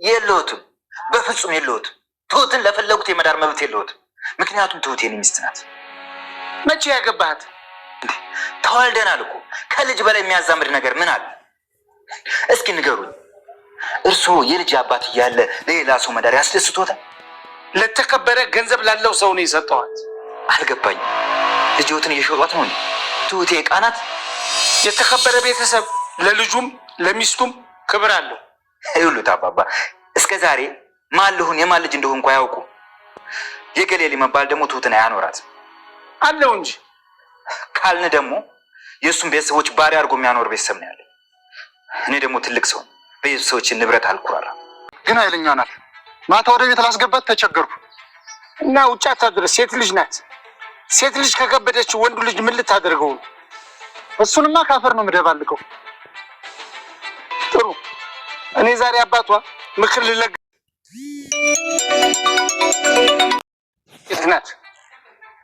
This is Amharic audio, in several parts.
የለውትም በፍጹም የለውትም። ትሁትን ለፈለጉት የመዳር መብት የለውትም። ምክንያቱም ትሁት የኔ ሚስት ናት። መቼ ያገባሃት? ተዋልደናል እኮ ከልጅ በላይ የሚያዛምድ ነገር ምን አለ? እስኪ ንገሩኝ። እርስዎ የልጅ አባት እያለ ለሌላ ሰው መዳር ያስደስቶታል? ለተከበረ ገንዘብ ላለው ሰው ነው የሰጠዋት። አልገባኝም። ልጅዎትን እየሸጧት ነው? ትሁቴ ዕቃ ናት? የተከበረ ቤተሰብ ለልጁም ለሚስቱም ክብር አለው። ይሉት አባባ እስከ ዛሬ ማን ልሁን የማን ልጅ እንደሆንኩ አያውቁ። የገሌ መባል ደግሞ ትሁትን አያኖራት አለው እንጂ ካልን ደግሞ የእሱም ቤተሰቦች ባሪያ አድርጎ የሚያኖር ቤተሰብ ነው ያለ። እኔ ደግሞ ትልቅ ሰው ቤተሰቦችን ንብረት አልኩራራ። ግን ኃይለኛ ናት። ማታ ወደ ቤት ላስገባት ተቸገርኩ እና ውጭ አታድርስ። ሴት ልጅ ናት። ሴት ልጅ ከከበደች ወንዱ ልጅ ምን ልታደርገው ነው? እሱንማ ካፈር ነው የምደባልቀው። ጥሩ። እኔ ዛሬ አባቷ ምክር ልለግ ናት።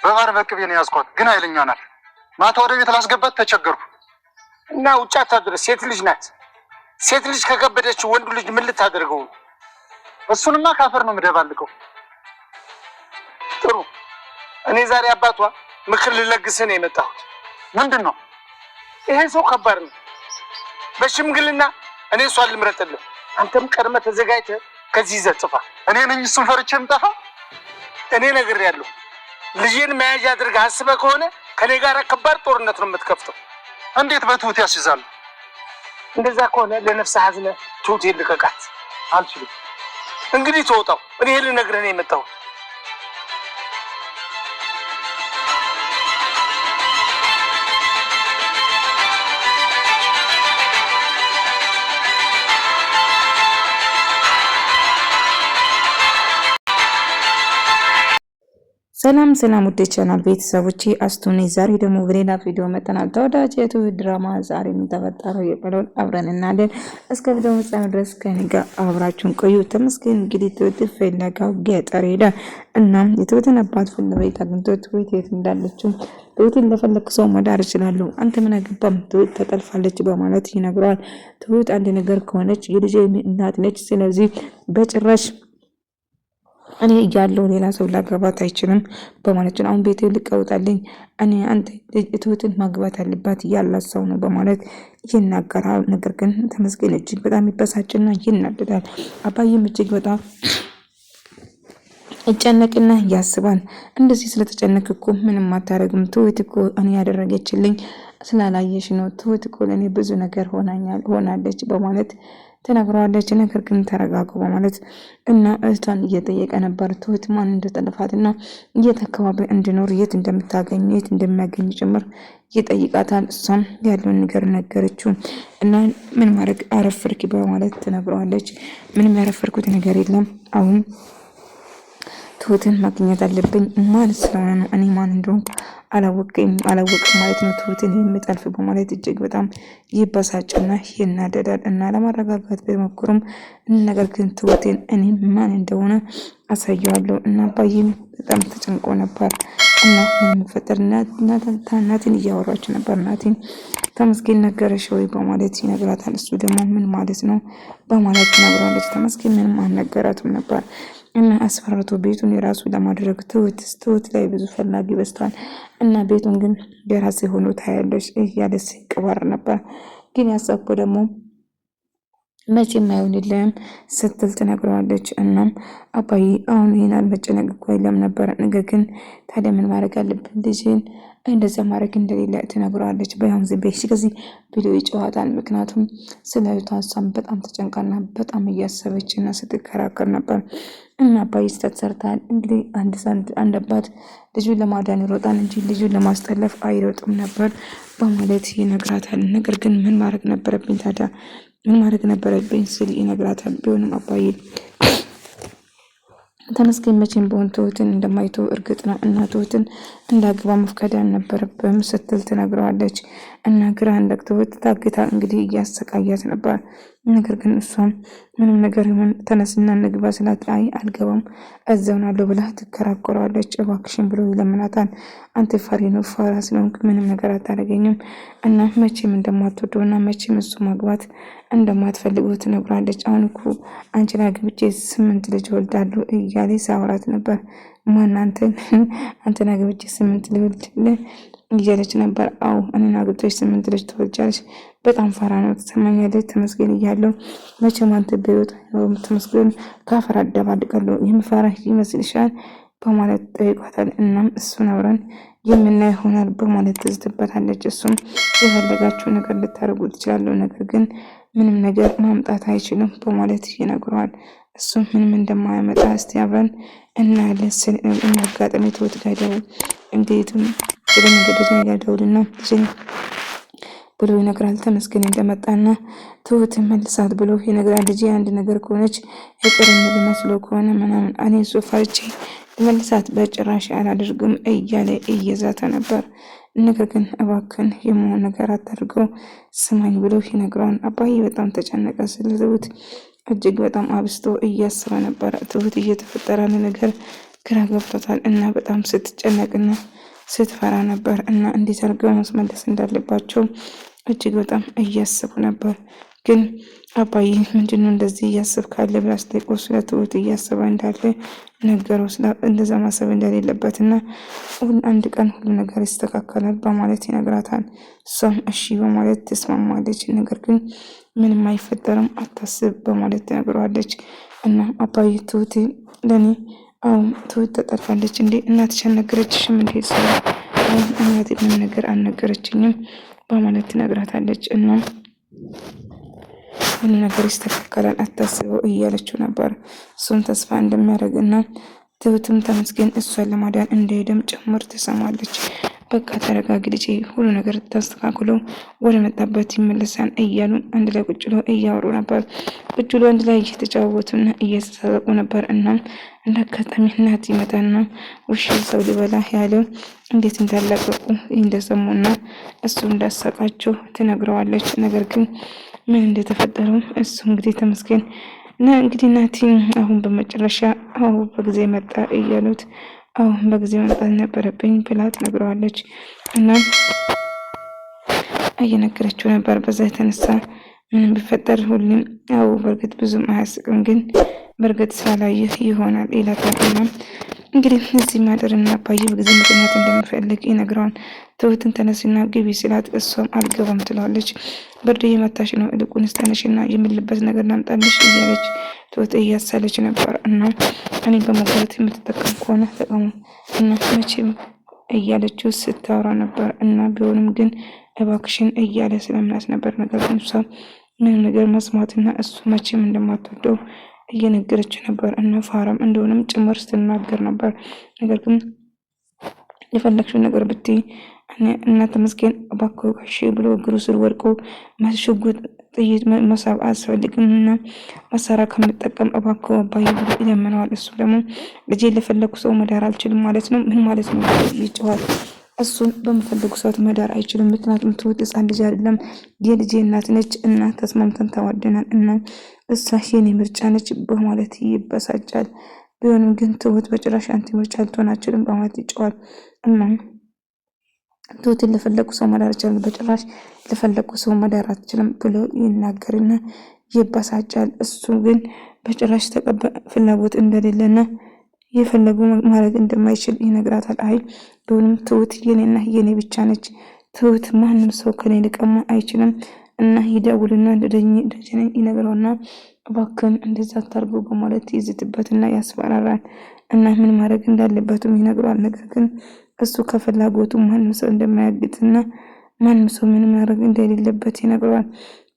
በማር በቅቤ ነው ያዝኳት። ግን ኃይለኛ ናት። ማታ ወደ ቤት ላስገባት ተቸገርኩ እና ውጭ አታድርስ። ሴት ልጅ ናት። ሴት ልጅ ከከበደች ወንዱ ልጅ ምን ልታደርገው ነው? እሱንማ ካፈር ነው የምደባልቀው። ጥሩ። እኔ ዛሬ አባቷ ምክር ልለግስ ነው የመጣሁት። ምንድን ነው? ይሄ ሰው ከባድ ነው። በሽምግልና እኔ እሷን ልምረጥልህ። አንተም ቀድመህ ተዘጋጅተህ ከዚህ ይዘህ ጥፋ። እኔ ነኝ እሱን ፈርቼ የምጠፋ? እኔ ነግሬያለሁ። ልጄን መያዣ አድርገህ አስበህ ከሆነ ከኔ ጋር ከባድ ጦርነት ነው የምትከፍተው። እንዴት በትሁት ያስይዛሉ? እንደዛ ከሆነ ለነፍስህ አዝነህ ትሁቴን ልቀቃት። አልችልም። እንግዲህ ተወጣው። እኔ ልነግርህ ነው የመጣሁት። ሰላም ሰላም ውድ ቻናል ቤተሰቦቼ አስቱኒ ዛሬ ደግሞ በሌላ ቪዲዮ መጥተናል። ተወዳጅ የትሁት ድራማ ዛሬ የሚተፈጠረው የቀለውን አብረን እናያለን። እስከ ቪዲዮ ፍጻሜ ድረስ ከኔ ጋር አብራችሁን ቆዩ። ተመስገን እንግዲህ ትሁት ፍለጋው ገጠር ሄደ። እናም የትሁትን አባት ፍለጋ አግኝቶ ትሁት የት እንዳለችው ትሁትን ለፈለክ ሰው መዳር ይችላሉ፣ አንተ ምን አገባም፣ ትሁት ተጠልፋለች በማለት ይነግረዋል። ትሁት አንድ ነገር ከሆነች የልጄ እናት ነች፣ ስለዚህ በጭራሽ እኔ ያለው ሌላ ሰው ላገባት አይችልም በማለት ነው። አሁን ቤቴ ልቀውጣልኝ እኔ አንተ ትሁትን ማግባት አለባት ያላት ሰው ነው በማለት ይናገራል። ነገር ግን ተመስገን እጅግ በጣም ይበሳጭና ይናደዳል። አባዬም እጅግ በጣም እጨነቅና ያስባል። እንደዚህ ስለተጨነቅ እኮ ምንም አታረግም፣ ትሁት እኮ እኔ ያደረገችልኝ ስላላየሽ ነው፣ ትሁት እኮ ለእኔ ብዙ ነገር ሆናለች በማለት ተናግረዋለች። ነገር ግን ተረጋጉ በማለት እና እህቷን እየጠየቀ ነበር። ትሁት ማን እንደጠለፋትና የት አካባቢ እንድኖር የት እንደምታገኝ የት እንደሚያገኝ ጭምር ይጠይቃታል። እሷም ያለውን ነገር ነገረችው እና ምን ማድረግ አረፈርኪ በማለት ተናግረዋለች። ምንም ያረፈርኩት ነገር የለም፣ አሁን ትሁትን ማግኘት አለብኝ ማለት ስለሆነ ነው። እኔ ማን እንደሆንኩ አላወቅም ማለት ነው ትሁትን የምጠልፍ በማለት እጅግ በጣም ይበሳጭና ይናደዳል። እና ለማረጋጋት ቢሞክሩም ነገር ግን ትሁትን እኔ ማን እንደሆነ አሳየዋለሁ እና አባዬም በጣም ተጨንቆ ነበር። እና ምን ፈጠር ናቲን እያወራች ነበር። ናቲን ተመስገን ነገረሽ ወይ በማለት ይነግራታል። እሱ ደግሞ ምን ማለት ነው በማለት ትነግረዋለች። ተመስገን ምንም አልነገራትም ነበር እና አስፈራርቶ ቤቱን የራሱ ለማድረግ ትሁት ላይ ብዙ ፈላጊ በዝቷል እና ቤቱን ግን የራሴ ሆኖ ታያለሽ እያለ ሲቀባር ነበር። ግን ያሰብኩ ደግሞ መቼም አይሆንልህም ስትል ትነግረዋለች። እናም አባዬ አሁን ይሄናል መጨነቅ እኮ የለም ነበር፣ ነገር ግን ታዲያ ምን ማድረግ አለብን ልጅን እንደዛ ማድረግ እንደሌለ ትነግረዋለች። በያም ዝቤሽ ከዚህ ቪዲዮ ይጨዋታል። ምክንያቱም ስለ እህቷም በጣም ተጨንቃና በጣም እያሰበችና ስትከራከር ነበር። እና አባዬ ስህተት ሰርታል። እንግዲህ አንድ አባት ልጁን ለማዳን ይሮጣል እንጂ ልጁን ለማስጠለፍ አይሮጥም ነበር በማለት ይነግራታል። ነገር ግን ምን ማድረግ ነበረብኝ ታዲያ ምን ማድረግ ነበረብኝ ስል ይነግራታል። ቢሆንም አባዬ ተመስገን መቼም ቢሆን ትሁትን እንደማይተው እርግጥ ነው እና ትሁትን እንዳግባ መፍቀድ አልነበረብህም ስትል ትነግረዋለች። እና ግራ እንደክተውት ታግታ እንግዲህ እያሰቃያት ነበር። ነገር ግን እሷም ምንም ነገር ይሁን ተነስና ንግባ ስላት አይ አልገባም እዛውናለሁ ብላ ትከራከራለች። እባክሽን ብሎ ይለምናታል። አንተ ፈሪ ነው ፈራ ስለሆንክ ምንም ነገር አታደርገኝም እና መቼም እንደማትወደውና መቼም እሱ ማግባት እንደማትፈልገው ትነግራለች። አሁን እኮ አንቺን አግብቼ 8 ልጅ ወልዳለሁ እያለ ሳወራት ነበር። ማን አንተን አግብቼ 8 ልጅ እያለች ነበር። አዎ እኔን አግብተሽ 8 ልጅ ትወልጃለሽ። በጣም ፈራ ነው ትሰማኛለች። ተመስገን እያለው መቼም አንተ በህይወት አይኖርም ተመስገን ካፈር አደባልቃለሁ የምፈራ ይመስልሻል በማለት ጠይቋታል። እናም እሱን አብረን የምናይ ይሆናል በማለት ትዝትበታለች። እሱም የፈለጋችሁ ነገር ልታደርጉ ትችላለሁ፣ ነገር ግን ምንም ነገር ማምጣት አይችልም በማለት ይነግረዋል። እሱም ምንም እንደማያመጣ እስቲ አብረን እናያለን ስል አጋጣሚ ትሁት ጋር ደውል እንዴትም ደውልና ብሎ ይነግራል። ተመስገን እንደመጣና ትሁት መልሳት ብሎ ይነግራል። ልጅ አንድ ነገር ከሆነች ይቅር የሚል መስሎ ከሆነ ምናምን እኔ እሱ ፈርቼ መልሳት በጭራሽ አላደርግም እያለ እየዛተ ነበር። ነገር ግን እባክን የመሆን ነገር አታድርገው ስማኝ ብሎ ይነግረዋል። አባዬ በጣም ተጨነቀ። ስለ ትሁት እጅግ በጣም አብስቶ እያሰበ ነበር። ትሁት እየተፈጠረ ነገር ግራ ገብቶታል እና በጣም ስትጨነቅና ስትፈራ ነበር እና እንዴት አድርገው ማስመለስ እንዳለባቸው እጅግ በጣም እያሰቡ ነበር። ግን አባዬ ምንድነው እንደዚህ እያሰብክ ካለ ብላ ስጠይቀው ስለ ትሁት እያሰበ እንዳለ ነገረው። እንደዛ ማሰብ እንደሌለበትና አንድ ቀን ሁሉ ነገር ይስተካከላል በማለት ይነግራታል። እሷም እሺ በማለት ትስማማለች። ነገር ግን ምንም አይፈጠርም አታስብ በማለት ትነግረዋለች። እና አባዬ ትሁት ለኔ ትሁት ተጠርፋለች እንዴ እናትሽ አልነገረችሽም እንዴ? እናቴ ምን ነገር አልነገረችኝም በማለት ትነግራታለች። እና ሁሉ ነገር ይስተካከላል አታስበው እያለችው ነበር። እሱም ተስፋ እንደሚያደርግና ትሁትም ተመስገን እሷን ለማዳን እንደሄደም ጭምር ትሰማለች። በቃ ተረጋጊ ልጄ፣ ሁሉ ነገር ተስተካክሎ ወደ መጣበት ይመለሳል እያሉ አንድ ላይ ቁጭ ብለው እያወሩ ነበር። ቁጭ ብለው አንድ ላይ እየተጫወቱና እየተሳሳቁ ነበር። እና እንደ አጋጣሚ እናት ይመጣና ውሻ ሰው ሊበላ ያለው እንዴት እንዳለቀቁ እንደሰሙና እሱ እንዳሳቃቸው ትነግረዋለች። ነገር ግን ምን እንደተፈጠሩ እሱ እንግዲህ ተመስገን እና እንግዲህ እናቲ አሁን በመጨረሻ በጊዜ መጣ እያሉት አሁን በጊዜ መምጣት ነበረብኝ ብላ ትነግረዋለች። እና እየነገረችው ነበር። በዛ የተነሳ ምንም ቢፈጠር ሁሉም በእርግጥ ብዙም አያስቅም፣ ግን በእርግጥ ስላላየህ ይሆናል ይላታልና እንግዲህ እዚህ ማደርና አባዬ በጊዜ ምክንያት እንደሚፈልግ ይነግረዋል። ትሁትን ተነስና ግቢ ሲላት እሷም አልገባም ትለዋለች። ብርድ እየመታሽ ነው፣ ይልቁንስ ተነሽና የምልበት ነገር ላምጣልሽ እያለች ትሁት እያሳለች ነበር። እና እኔ በመግባት የምትጠቀም ከሆነ ተጠቀሙ እና መቼም እያለችው ስታወራ ነበር። እና ቢሆንም ግን እባክሽን እያለ ስለምናት ነበር። ነገር ግን እሷ ምንም ነገር መስማትና እሱ መቼም እንደማትወደው እየነገረችው ነበር። እና ፋራም እንደሆነም ጭምር ስትናገር ነበር። ነገር ግን የፈለግሽው ነገር ብትይ እና ተመስገን እባክህ እሺ ብሎ እግሩ ስር ወድቆ ሽጉጥ ጥይት መሳብ አያስፈልግም እና መሳሪያ ከምጠቀም እባክህ አባዬ ብሎ ይለምነዋል። እሱ ደግሞ ልጄ ለፈለኩ ሰው መዳር አልችልም ማለት ነው። ምን ማለት ነው ይጨዋል። እሱን በምፈልጉ ሰዓት መዳር አይችልም። ምክንያቱም ትሁት ሕፃን ልጅ አይደለም የልጄ እናት ነች እና ተስማምተን ተዋደናል እና እሷ የኔ ምርጫ ነች በማለት ይበሳጫል። ቢሆንም ግን ትሁት በጭራሽ አንተ ምርጫ ልትሆን አትችልም በማለት ይጨዋል። እና ትሁትን ለፈለጉ ሰው መዳር ይችላል፣ በጭራሽ ለፈለጉ ሰው መዳር አትችልም ብሎ ይናገርና ይበሳጫል። እሱ ግን በጭራሽ ፍላጎት እንደሌለና የፈለጉ ማድረግ እንደማይችል ይነግራታል። አይ ቢሆንም ትሁት የኔና የኔ ብቻ ነች። ትሁት ማንም ሰው ከኔ ሊቀማ አይችልም እና ይደውልና ደጀነኝ ይነግረውና እባክህን እንደዛ አታርጉ በማለት ይዝትበትና ያስፈራራል። እና ምን ማድረግ እንዳለበትም ይነግረዋል። ነገር ግን እሱ ከፍላጎቱ ማንም ሰው እንደማያግጥና ማንም ሰው ምን ማድረግ እንደሌለበት ይነግረዋል።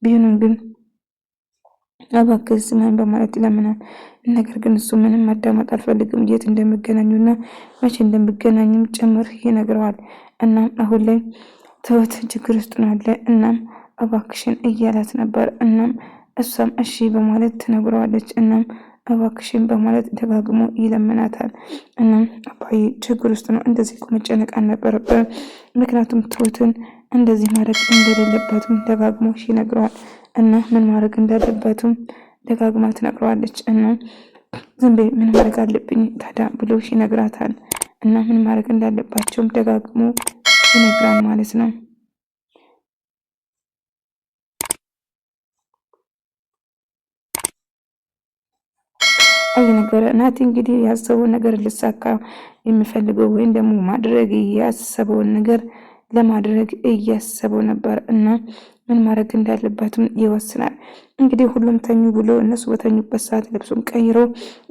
ቢሆንም ግን እባክህ ስማኝ በማለት ይለምናል። ነገር ግን እሱ ምንም ማዳመጥ አልፈልግም፣ የት እንደሚገናኙና መቼ እንደሚገናኙም ጭምር ይነግረዋል። እናም አሁን ላይ ትሁት ችግር ውስጥ ናለ። እናም እባክሽን እያላት ነበር። እናም እሷም እሺ በማለት ትነግረዋለች። እናም እባክሽን በማለት ደጋግሞ ይለምናታል። እናም አባዬ ችግር ውስጥ ነው፣ እንደዚህ መጨነቅ አልነበረብህም። ምክንያቱም ትሁትን እንደዚህ ማድረግ እንደሌለበትም ደጋግሞ ይነግረዋል። እና ምን ማድረግ እንዳለበትም ደጋግማ ትነግረዋለች። እና ዝም በይ ምን ማድረግ አለብኝ ታዲያ ብሎ ይነግራታል። እና ምን ማድረግ እንዳለባቸውም ደጋግሞ ይነግራል ማለት ነው። ነገር ናቲ እንግዲህ ያሰበውን ነገር ልሳካ የሚፈልገው ወይም ደግሞ ማድረግ ያሰበውን ነገር ለማድረግ እያሰበው ነበር እና ምን ማድረግ እንዳለበትም ይወስናል። እንግዲህ ሁሉም ተኙ ብሎ እነሱ በተኙበት ሰዓት ልብሱን ቀይሮ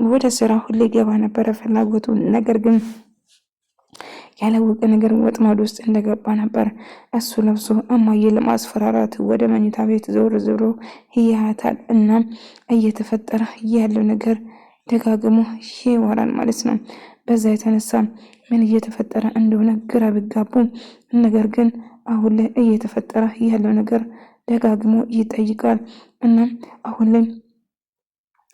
ወደ ስራ ሁሌ ገባ ነበረ ፍላጎቱ። ነገር ግን ያላወቀ ነገር ወጥመድ ውስጥ እንደገባ ነበር እሱ ለብሶ እማዬ ለማስፈራራት ወደ መኝታ ቤት ዞር ዞሮ ያያታል። እና እየተፈጠረ ያለው ነገር ደጋግሞ ይወራል ማለት ነው። በዛ የተነሳ ምን እየተፈጠረ እንደሆነ ግራ ቢጋቡ፣ ነገር ግን አሁን ላይ እየተፈጠረ ያለው ነገር ደጋግሞ ይጠይቃል። እና አሁን ላይ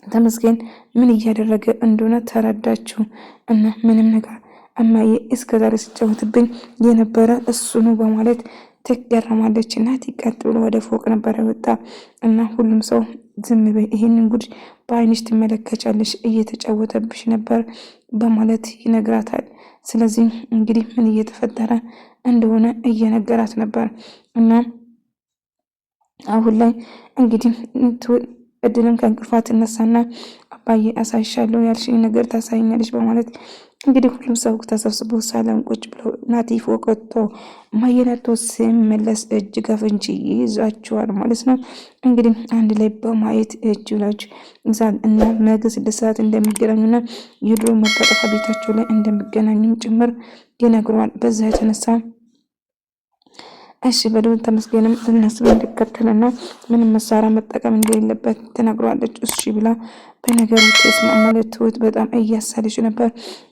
ተመስገን ምን እያደረገ እንደሆነ ተረዳችሁ። እና ምንም ነገር እማዬ እስከዛሬ ሲጫወትብኝ የነበረ እሱ ነው በማለት ትገረማለች። እና ትቀጥሎ ወደ ፎቅ ነበር ወጣ። እና ሁሉም ሰው ዝም በይ ይሄንን ጉድ በአይንሽ ትመለከቻለሽ እየተጫወተብሽ ነበር በማለት ይነግራታል። ስለዚህ እንግዲህ ምን እየተፈጠረ እንደሆነ እየነገራት ነበር። እና አሁን ላይ እንግዲህ እድልም ከእንቅልፏ ትነሳና አባዬ አሳይሻለሁ ያልሽኝ ነገር ታሳይኛለሽ በማለት እንግዲህ ሁሉም ሰው ተሰብስቦ ሳለን ቁጭ ብለው ናቲ ፎቅ ወጥቶ ማየነቶ ሲመለስ እጅ ከፍንጅ ይይዛቸዋል ማለት ነው። እንግዲህ አንድ ላይ በማየት እጅ ላጅ ይዛል እና ነገ 6 ሰዓት እንደሚገናኙና የድሮ መታጠፊያ ቤታቸው ላይ እንደሚገናኙም ጭምር ይነግረዋል። በዛ የተነሳ እሺ በደንብ ተመስገንም እነሱ እንዲከተልና ምንም መሳሪያ መጠቀም እንደሌለበት ተናግሯለች። እሺ ብላ በነገሩ ተስማማለች። ትሁት በጣም እያሳለች ነበር።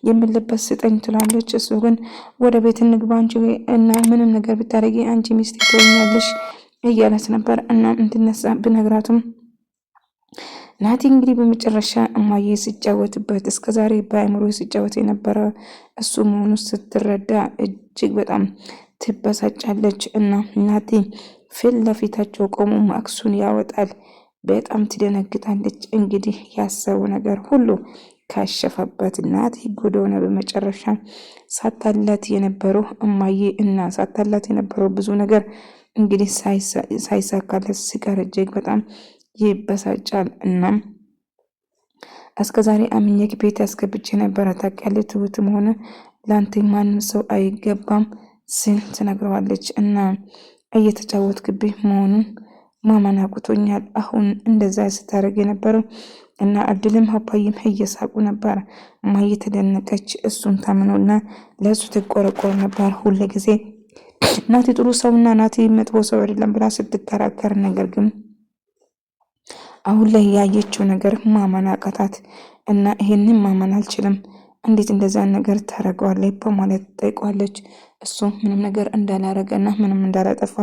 የምልበት ስጠኝ ትላለች። እሱ ግን ወደ ቤት እንግባ እንጂ እና ምንም ነገር ብታደርጊ አንቺ ሚስቴ ትሆኛለሽ እያለት ነበር። እና እንድነሳ ብነግራቱም ናቲ እንግዲህ በመጨረሻ እማዬ ሲጫወትበት እስከዛሬ በአእምሮ ሲጫወት የነበረ እሱ መሆኑ ስትረዳ እጅግ በጣም ትበሳጫለች። እና ናቲ ፊት ለፊታቸው ቆሞ ማክሱን ያወጣል። በጣም ትደነግጣለች። እንግዲህ ያሰበው ነገር ሁሉ ካሸፈበት ናቲ ጎዶነ። በመጨረሻ ሳታላት የነበረው እማዬ እና ሳታላት የነበረው ብዙ ነገር እንግዲህ ሳይሳካለት ሲቀር እጅግ በጣም ይበሳጫል። እና እስከዛሬ አምኜክ ቤት ያስገብቼ ነበረ ታውቂያለሽ፣ ትሁትም ሆነ ላንተ ማንም ሰው አይገባም ስል ትነግረዋለች። እና እየተጫወትክብኝ መሆኑን ማመን አቅቶኛል። አሁን እንደዛ ስታደርግ የነበረው እና እድልም አባዬም እየሳቁ ነበር። እማዬ ተደነቀች። እሱን ታምኖና ለእሱ ትቆረቆር ነበር ሁሉ ጊዜ ናቲ ጥሩ ሰውና ናቲ መጥፎ ሰው አይደለም ብላ ስትከራከር፣ ነገር ግን አሁን ላይ ያየችው ነገር ማመን አቃታት። እና ይሄንን ማመን አልችልም እንዴት እንደዛ ነገር ታደርገዋለች በማለት ጠይቋለች። እሱ ምንም ነገር እንዳላረገና ምንም እንዳላጠፋ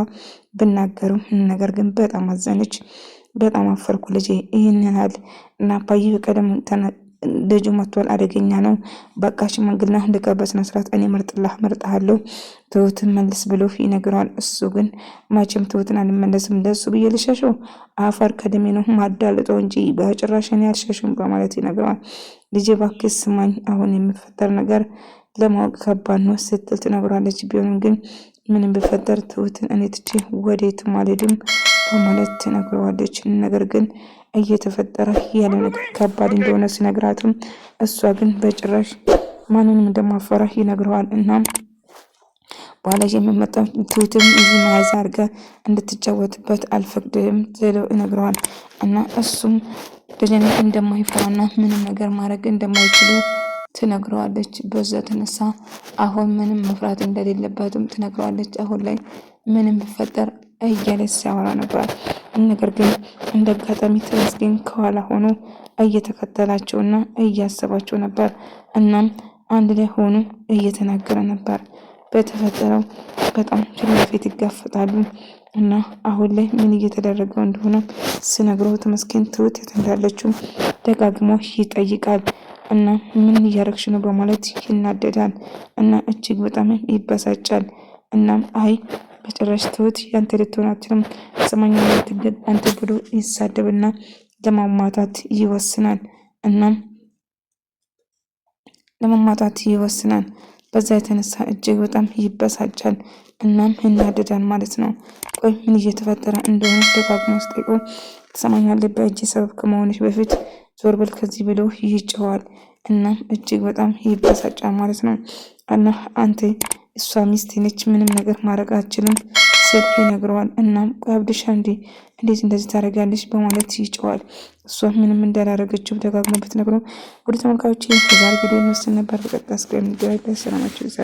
ብናገርም ነገር ግን በጣም አዘነች። በጣም አፈርኩ ልጄ ይህንን ያህል እና አባዬ በቀደም ልጁ መጥቷል፣ አደገኛ ነው። በቃ ሽማግሌና ልቀበት መስራት እኔ መርጥሃለሁ ትሁትን መልስ ብሎ ይነግረዋል። እሱ ግን መቼም ትሁትን አልመለስም ለሱ ብዬ ልሸሸው አፈር ከደሜ ነው ማዳልጠው እንጂ በጭራሽ እኔ አልሸሽም በማለት ይነግረዋል። ልጄ እባክህ ስማኝ፣ አሁን የሚፈጠር ነገር ለማወቅ ከባድ ነው ስትል ትነግሯለች። ቢሆንም ግን ምንም ቢፈጠር ትሁትን እኔ ትቼ ወዴትም አልሄድም በማለት ትነግረዋለች። ነገር ግን እየተፈጠረ ያለ ነገር ከባድ እንደሆነ ሲነግራትም እሷ ግን በጭራሽ ማንንም እንደማፈራ ይነግረዋል። እና በኋላ የሚመጣው ትሁትም እዚህ መያዝ አድርጋ እንድትጫወትበት አልፈቅድም ትለው ይነግረዋል። እና እሱም ደጀኔ እንደማይፈራና ምንም ነገር ማድረግ እንደማይችሉ ትነግረዋለች። በዛ ተነሳ አሁን ምንም መፍራት እንደሌለበትም ትነግረዋለች። አሁን ላይ ምንም ቢፈጠር እያለች ሲያወራ ነበር። ነገር ግን እንደ አጋጣሚ ተመስገን ከኋላ ሆኖ እየተከተላቸውና እያሰባቸው ነበር። እናም አንድ ላይ ሆኖ እየተናገረ ነበር። በተፈጠረው በጣም ፊት ለፊት ይጋፈጣሉ። እና አሁን ላይ ምን እየተደረገው እንደሆነ ሲነግረው ተመስገን ትሁት የት እንዳለችው ደጋግሞ ይጠይቃል። እና ምን እያረግሽ ነው በማለት ይናደዳል። እና እጅግ በጣም ይበሳጫል። እናም አይ በጭራሽ ትሁት ያንተ ልትሆን አትችልም፣ ሰማኛት አንተ ብሎ ይሳደብና ለማማታት ይወስናል። እናም በዛ የተነሳ እጅግ በጣም ይበሳጫል። እናም እናደዳል ማለት ነው። ቆይ ምን እየተፈጠረ እንደሆነ ደጋግሞ ስጠይቀው ትሰማኛለህ፣ በእጅ ሰበብ ከመሆንሽ በፊት ዞር በል ከዚህ ብሎ ይጨዋል። እናም እጅግ በጣም ይበሳጫል ማለት ነው። እና አንተ እሷ ሚስቴ ነች፣ ምንም ነገር ማድረግ አልችልም ስል ይነግረዋል። እናም ቆይ አብድሻ እንዴት እንደዚህ ታደርጋለች በማለት ይጨዋል። እሷ ምንም እንዳላረገችው ደጋግሞ ብትነግረው ወደ ተመልካዮች የዛሬ ቪዲዮ እንወስድ ነበር። በቀጣይ እስከምንገናኝ ሰላማችሁ ይብዛ።